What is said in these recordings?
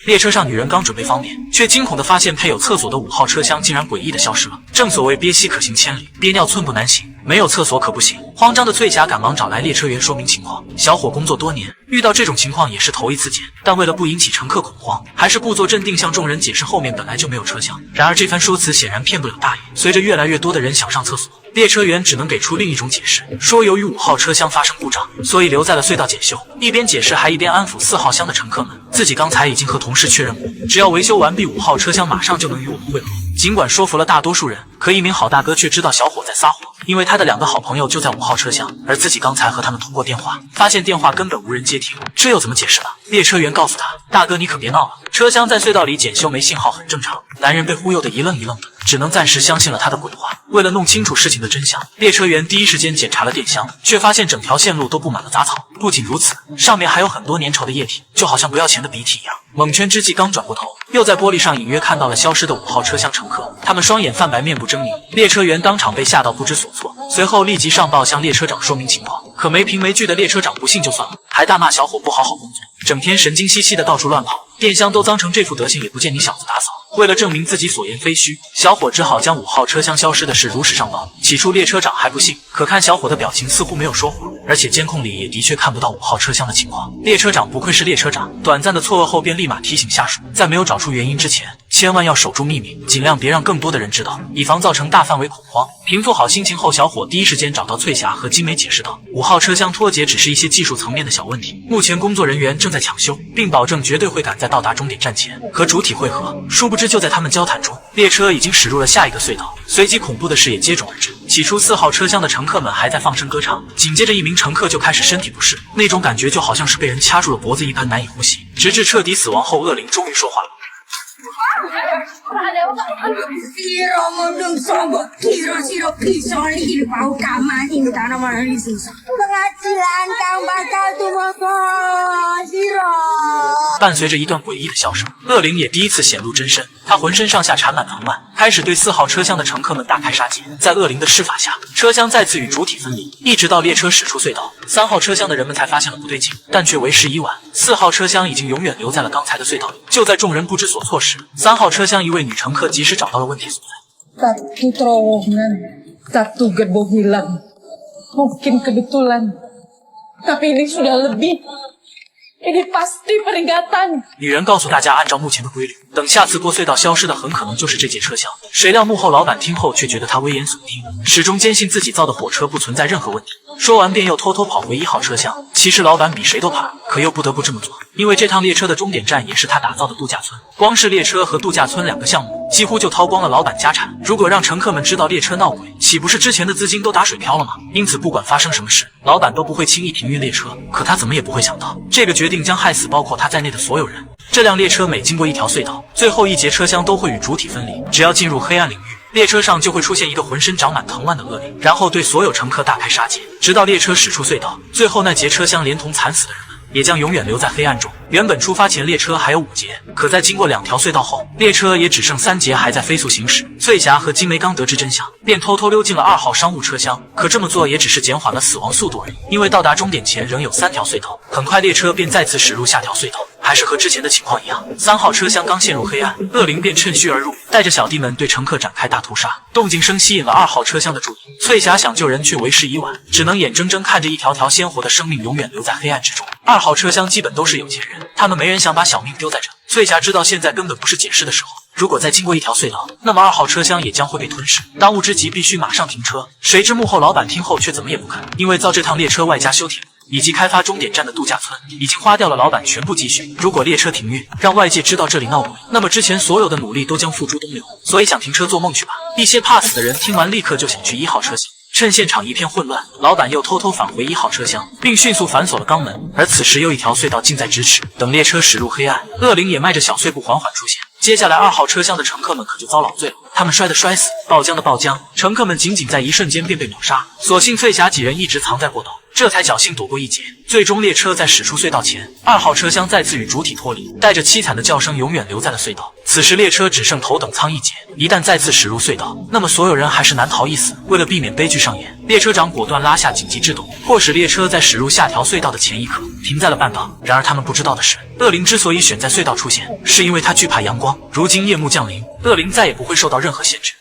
列车上女人刚准备方便，却惊恐地发现配有厕所的5号车厢竟然诡异地消失了。正所谓憋息可行千里，憋尿寸步难行，没有厕所可不行。慌张的翠霞赶忙找来列车员说明情况。小伙工作多年，遇到这种情况也是头一次见，但为了不引起乘客恐慌，还是故作镇定向众人解释后面本来就没有车厢。然而这番说辞显然骗不了大爷。随着越来越多的人想上厕所，列车员只能给出另一种解释，说由于5号车厢发生故障，所以留在了隧道检修。一边解释还一边安抚4号厢的乘客们，自己刚才已经和同事确认过，只要维修完毕，5号车厢马上就能与我们会合。尽管说服了大多数人，可一名好大哥却知道小伙在撒谎，因为他的2个好朋友就在5号车厢，而自己刚才和他们通过电话，发现电话根本无人接听，这又怎么解释呢？列车员告诉他，大哥你可别闹了，车厢在隧道里检修没信号很正常。男人被忽悠得一愣一愣的，只能暂时相信了他的鬼话。为了弄清楚事情的真相，列车员第一时间检查了电箱，却发现整条线路都布满了杂草。不仅如此，上面还有很多粘稠的液体，就好像不要钱的鼻涕一样。蒙圈之际，刚转过头，又在玻璃上隐约看到了消失的5号车厢乘客，他们双眼泛白，面部狰狞。列车员当场被吓到不知所措，随后立即上报向列车长说明情况。可没凭没据的列车长不信就算了，还大骂小伙不好好工作，整天神经兮兮的到处乱跑，电箱都脏成这副德行，也不见你小子打扫。为了证明自己所言非虚，小伙只好将5号车厢消失的事如实上报。起初列车长还不信，可看小伙的表情似乎没有说谎，而且监控里也的确看不到5号车厢的情况。列车长不愧是列车长，短暂的错愕后便立马提醒下属，在没有找出原因之前，千万要守住秘密，尽量别让更多的人知道，以防造成大范围恐慌。平复好心情后，小伙第一时间找到翠霞和金梅解释道，5号车厢脱节只是一些技术层面的小问题，目前工作人员正在抢修，并保证绝对会赶在到达终点站前和主体会合。殊不知就在他们交谈中，列车已经驶入了下一个隧道，随即恐怖的事也接踵而至。起初4号车厢的乘客们还在放声歌唱，紧接着一名乘客就开始身体不适，那种感觉就好像是被人掐住了脖子一般难以呼吸，直至彻底死亡后，恶灵终于说话了。伴随着一段诡异的笑声，恶灵也第一次显露真身。他浑身上下缠满藤蔓，开始对4号车厢的乘客们大开杀戒。在恶灵的施法下，车厢再次与主体分离，一直到列车驶出隧道，3号车厢的人们才发现了不对劲，但却为时已晚。4号车厢已经永远留在了刚才的隧道里。就在众人不知所措时，3号车厢一位女乘客及时找到了问题所在。Satu terowongan, satu gerbong hilang. Mungkin kebetulan, tapi ini sudah lebih. Ini pasti peringatan。女人告诉大家，按照目前的规律，等下次过隧道消失的很可能就是这节车厢。谁料幕后老板听后却觉得他危言耸听，始终坚信自己造的火车不存在任何问题。说完便又偷偷跑回1号车厢。其实老板比谁都怕，可又不得不这么做，因为这趟列车的终点站也是他打造的度假村。光是列车和度假村2个项目，几乎就掏光了老板家产。如果让乘客们知道列车闹鬼，岂不是之前的资金都打水漂了吗？因此不管发生什么事，老板都不会轻易停运列车。可他怎么也不会想到，这个决定将害死包括他在内的所有人。这辆列车每经过一条隧道，最后一节车厢都会与主体分离。只要进入黑暗领域，列车上就会出现一个浑身长满藤蔓的恶灵，然后对所有乘客大开杀戒，直到列车驶出隧道。最后那节车厢连同惨死的人们也将永远留在黑暗中。原本出发前列车还有5节，可在经过2条隧道后，列车也只剩3节还在飞速行驶。翠霞和金梅刚得知真相，便偷偷溜进了2号商务车厢。可这么做也只是减缓了死亡速度而已，因为到达终点前仍有3条隧道。很快列车便再次驶入下条隧道，还是和之前的情况一样。3号车厢刚陷入黑暗，恶灵便趁虚而入，带着小弟们对乘客展开大屠杀。动静声吸引了2号车厢的注意，翠霞想救人却为时已晚，只能眼睁睁看着一条条鲜活的生命永远留在黑暗之中。2号车厢基本都是有钱人，他们没人想把小命丢在这。翠霞知道现在根本不是解释的时候，如果再经过一条隧道，那么2号车厢也将会被吞噬。当务之急必须马上停车。谁知幕后老板听后却怎么也不肯，因为造这趟列车外加修铁路以及开发终点站的度假村，已经花掉了老板全部积蓄。如果列车停运，让外界知道这里闹鬼，那么之前所有的努力都将付诸东流。所以想停车做梦去吧。一些怕死的人听完立刻就想去1号车厢。趁现场一片混乱，老板又偷偷返回1号车厢，并迅速反锁了肛门。而此时又一条隧道近在咫尺，等列车驶入黑暗，恶灵也迈着小碎步缓缓出现。接下来2号车厢的乘客们可就遭老罪了，他们摔的摔死，爆浆的爆浆，乘客们仅在一瞬间便被秒杀。所幸翠霞几人一直藏在过道，这才侥幸躲过一劫。最终列车在驶出隧道前，2号车厢再次与主体脱离，带着凄惨的叫声永远留在了隧道。此时列车只剩头等舱一节，一旦再次驶入隧道，那么所有人还是难逃一死。为了避免悲剧上演，列车长果断拉下紧急制动，迫使列车在驶入下条隧道的前一刻停在了半道。然而他们不知道的是，恶灵之所以选在隧道出现，是因为他惧怕阳光。如今夜幕降临，恶灵再也不会受到任何限制。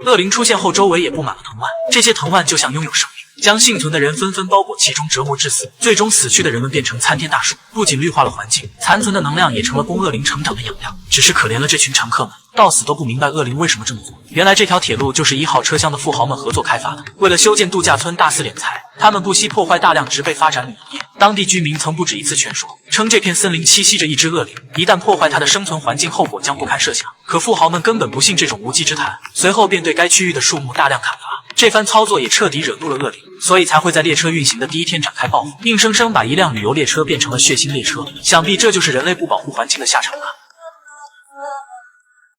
恶灵出现后，周围也布满了藤蔓，这些藤蔓就像拥有生命，将幸存的人纷纷包裹其中，折磨致死。最终死去的人们变成参天大树，不仅绿化了环境，残存的能量也成了供恶灵成长的养料。只是可怜了这群乘客们，到死都不明白恶灵为什么这么做。原来这条铁路就是1号车厢的富豪们合作开发的，为了修建度假村大肆敛财，他们不惜破坏大量植被发展旅游业。当地居民曾不止一次劝说，称这片森林栖息着一只恶灵，一旦破坏它的生存环境，后果将不堪设想。可富豪们根本不信这种无稽之谈，随后便对该区域的树木大量砍伐。这番操作也彻底惹怒了恶灵，所以才会在列车运行的第一天展开报复，硬生生把一辆旅游列车变成了血腥列车。想必这就是人类不保护环境的下场吧。